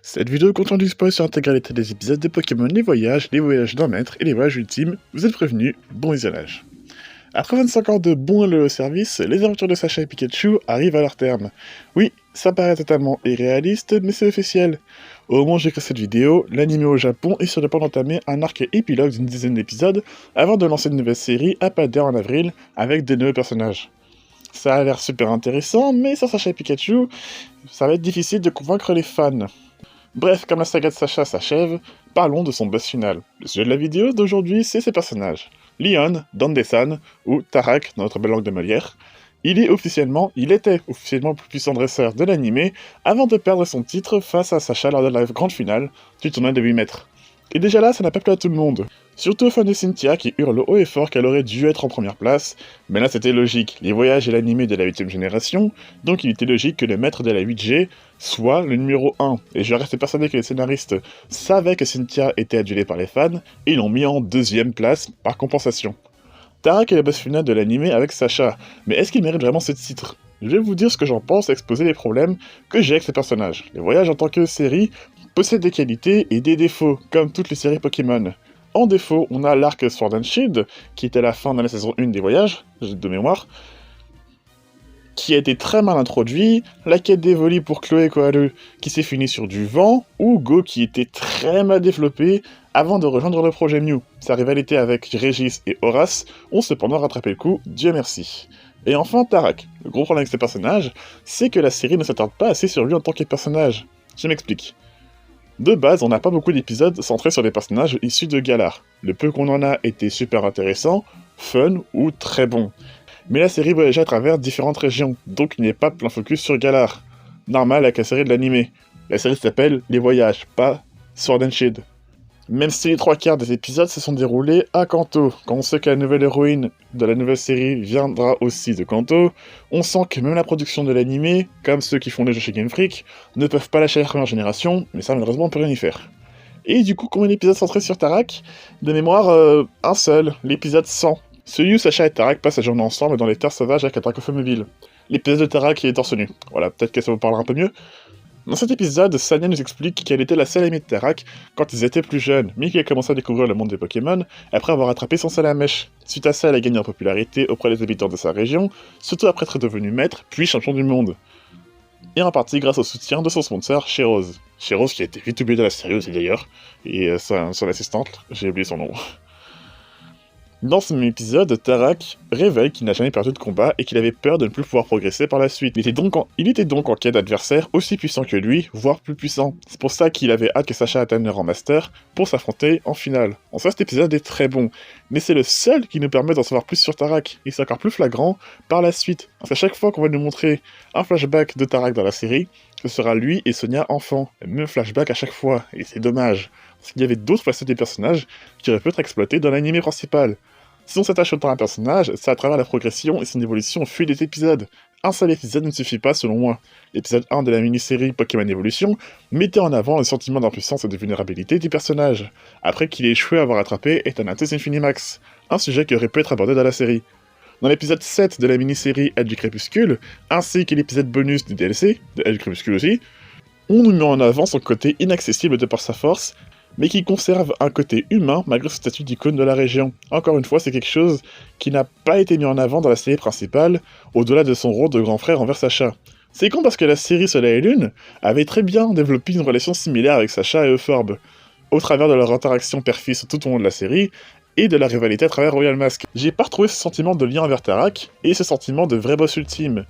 Cette vidéo contient du spoil sur l'intégralité des épisodes de Pokémon les voyages d'un maître et les voyages ultimes. Vous êtes prévenus, bon visionnage. Après 25 ans de bons et service, les aventures de Sacha et Pikachu arrivent à leur terme. Oui, ça paraît totalement irréaliste, mais c'est officiel. Au moment où j'écris cette vidéo, l'anime au Japon est sur le point d'entamer un arc épilogue d'une dizaine d'épisodes avant de lancer une nouvelle série à pas d'heure en avril avec des nouveaux personnages. Ça a l'air super intéressant, mais sans Sacha et Pikachu, ça va être difficile de convaincre les fans. Bref, comme la saga de Sacha s'achève, parlons de son boss final. Le sujet de la vidéo d'aujourd'hui, c'est ses personnages. Leon, Dande-san, ou Tarak dans notre belle langue de Molière. Il était officiellement le plus puissant dresseur de l'anime avant de perdre son titre face à Sacha lors de la grande finale du tournoi de 8 mètres. Et déjà là, ça n'a pas plu à tout le monde. Surtout aux fans de Cynthia qui hurlent haut et fort qu'elle aurait dû être en première place, mais là c'était logique, les voyages et l'anime de la 8ème génération, donc il était logique que le maître de la 8G soit le numéro 1, et je reste persuadé que les scénaristes savaient que Cynthia était adulée par les fans, et l'ont mis en 2ème place par compensation. Tarak est le boss final de l'anime avec Sacha, mais est-ce qu'il mérite vraiment ce titre? Je vais vous dire ce que j'en pense et exposer les problèmes que j'ai avec ces personnages. Les voyages en tant que série possèdent des qualités et des défauts, comme toutes les séries Pokémon. En défaut, on a l'arc Sword and Shield, qui était la fin de la saison 1 des voyages, de mémoire, qui a été très mal introduit, la quête des volis pour Chloé et Koharu, qui s'est finie sur du vent, ou Go qui était très mal développé avant de rejoindre le projet Mew. Sa rivalité avec Régis et Horace ont cependant rattrapé le coup, Dieu merci. Et enfin Tarak. Le gros problème avec ce personnage, c'est que la série ne s'attarde pas assez sur lui en tant que personnage. Je m'explique. De base, on n'a pas beaucoup d'épisodes centrés sur des personnages issus de Galar. Le peu qu'on en a était super intéressant, fun ou très bon. Mais la série voyageait à travers différentes régions, donc il n'y a pas plein focus sur Galar. Normal avec la série de l'anime. La série s'appelle Les Voyages, pas Sword and Shield. Même si les 3/4 des épisodes se sont déroulés à Kanto, quand on sait que la nouvelle héroïne de la nouvelle série viendra aussi de Kanto, on sent que même la production de l'anime, comme ceux qui font les jeux chez Game Freak, ne peuvent pas lâcher la première génération, mais ça malheureusement on peut rien y faire. Et du coup, combien d'épisodes centrés sur Tarak? De mémoire, un seul, l'épisode 100. Celui où Sacha et Tarak passent la journée ensemble dans les terres sauvages avec un Dracofeu-mobile. L'épisode de Tarak qui est torse nu. Voilà, peut-être que ça vous parlera un peu mieux. Dans cet épisode, Sanya nous explique qu'elle était la seule amie de Tarak quand ils étaient plus jeunes, mais qu'il a commencé à découvrir le monde des Pokémon après avoir attrapé son Salamèche. Suite à ça, elle a gagné en popularité auprès des habitants de sa région, surtout après être devenu maître, puis champion du monde. Et en partie grâce au soutien de son sponsor, Sheros. Sheros qui a été vite oublié de la série aussi d'ailleurs, et son assistante, j'ai oublié son nom. Dans ce même épisode, Tarak révèle qu'il n'a jamais perdu de combat et qu'il avait peur de ne plus pouvoir progresser par la suite. Il était donc en quête d'adversaires aussi puissants que lui, voire plus puissants. C'est pour ça qu'il avait hâte que Sacha atteigne le rang master pour s'affronter en finale. En soi, cet épisode est très bon, mais c'est le seul qui nous permet d'en savoir plus sur Tarak, et c'est encore plus flagrant par la suite. Parce qu'à chaque fois qu'on va nous montrer un flashback de Tarak dans la série, ce sera lui et Sonia enfant. Même flashback à chaque fois, et c'est dommage. Parce qu'il y avait d'autres facettes des personnages qui auraient pu être exploitées dans l'anime principal. Si on s'attache autant à un personnage, c'est à travers la progression et son évolution au fil des épisodes. Un seul épisode ne suffit pas selon moi. L'épisode 1 de la mini-série Pokémon Evolution mettait en avant le sentiment d'impuissance et de vulnérabilité du personnage, après qu'il ait échoué à avoir attrapé Ethanatus Infinimax, un sujet qui aurait pu être abordé dans la série. Dans l'épisode 7 de la mini-série Edge du Crépuscule, ainsi que l'épisode bonus du DLC, de Edge du Crépuscule aussi, on nous met en avant son côté inaccessible de par sa force, mais qui conserve un côté humain malgré son statut d'icône de la région. Encore une fois, c'est quelque chose qui n'a pas été mis en avant dans la série principale, au-delà de son rôle de grand frère envers Sacha. C'est con parce que la série Soleil et Lune avait très bien développé une relation similaire avec Sacha et Euphorbe, au travers de leur interaction père-fils tout au long de la série, et de la rivalité à travers Royal Mask. J'ai pas retrouvé ce sentiment de lien envers Tarak, et ce sentiment de vrai boss ultime.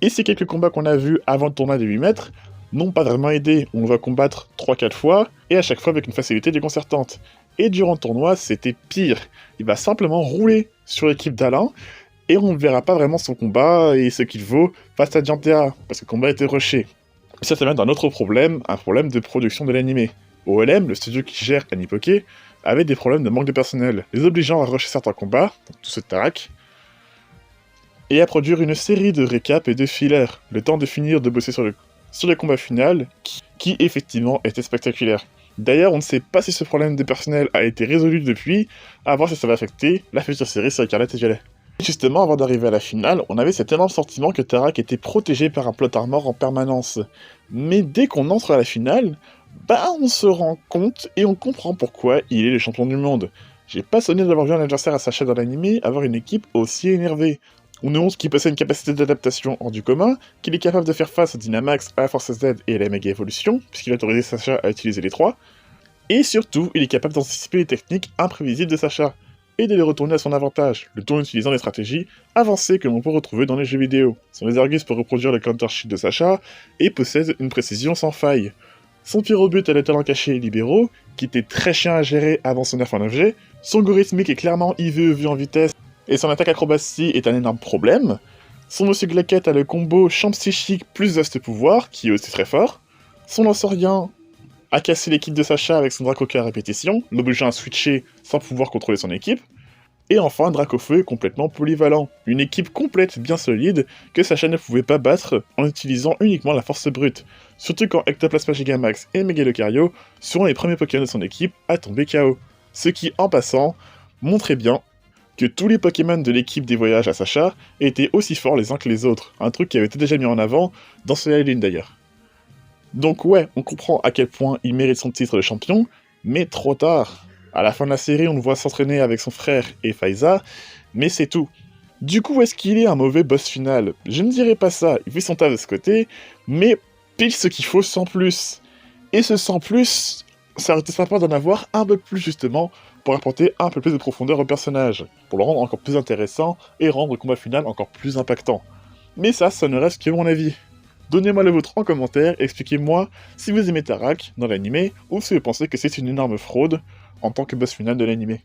Et ces quelques combats qu'on a vus avant le tournoi des 8 mètres, n'ont pas vraiment aidé. On va combattre 3-4 fois, et à chaque fois avec une facilité déconcertante. Et durant le tournoi, c'était pire. Il va simplement rouler sur l'équipe d'Alain, et on ne verra pas vraiment son combat et ce qu'il vaut face à Dianthea, parce que le combat était rushé. Ça mène d'un autre problème, un problème de production de l'anime. OLM, le studio qui gère Anipoké, avait des problèmes de manque de personnel, les obligeant à rusher certains combats, tout ce Tarak, et à produire une série de récaps et de fillers, le temps de finir de bosser sur le combat final, qui effectivement était spectaculaire. D'ailleurs, on ne sait pas si ce problème de personnel a été résolu depuis, à voir si ça va affecter la future série sur Scarlet et Violet. Justement, avant d'arriver à la finale, on avait cet énorme sentiment que Tarak était protégé par un plot armor en permanence. Mais dès qu'on entre à la finale, on se rend compte et on comprend pourquoi il est le champion du monde. J'ai pas sonné d'avoir vu un adversaire à Sacha dans l'anime avoir une équipe aussi énervée. On nous montre qu'il possède une capacité d'adaptation hors du commun, qu'il est capable de faire face au Dynamax, à la Force Z et à la Mega Evolution, puisqu'il a autorisé Sacha à utiliser les trois, et surtout, il est capable d'anticiper les techniques imprévisibles de Sacha, et de les retourner à son avantage, le tout en utilisant des stratégies avancées que l'on peut retrouver dans les jeux vidéo. Son Argus peut reproduire le counter shield de Sacha, et possède une précision sans faille. Son pyrobut a les talents cachés et libéraux, qui était très chiant à gérer avant son nerf en objet, son Gorithmic est clairement IV vu en vitesse, et son attaque acrobatie est un énorme problème. Son Monsieur Glaquette a le combo champ psychique plus vaste pouvoir, qui est aussi très fort. Son Lancerien a cassé l'équipe de Sacha avec son Dracoka à répétition, l'obligeant à switcher sans pouvoir contrôler son équipe. Et enfin, Dracofeu est complètement polyvalent, une équipe complète bien solide que Sacha ne pouvait pas battre en utilisant uniquement la force brute, surtout quand Ectoplasma Gigamax et Megalocario seront les premiers Pokémon de son équipe à tomber KO. Ce qui, en passant, montrait bien que tous les Pokémon de l'équipe des voyages à Sacha étaient aussi forts les uns que les autres, un truc qui avait été déjà mis en avant dans ce Line d'ailleurs. Donc ouais, on comprend à quel point il mérite son titre de champion, mais trop tard. À la fin de la série, on le voit s'entraîner avec son frère et Faiza, mais c'est tout. Du coup, est-ce qu'il est un mauvais boss final? Je ne dirais pas ça, il fait son taf de ce côté, mais pile ce qu'il faut sans plus. Et ce sans plus, ça aurait été sympa d'en avoir un peu plus justement, pour apporter un peu plus de profondeur au personnage, pour le rendre encore plus intéressant et rendre le combat final encore plus impactant. Mais ça ne reste que mon avis. Donnez-moi le vôtre en commentaire, expliquez-moi si vous aimez Tarak dans l'anime, ou si vous pensez que c'est une énorme fraude en tant que boss final de l'anime.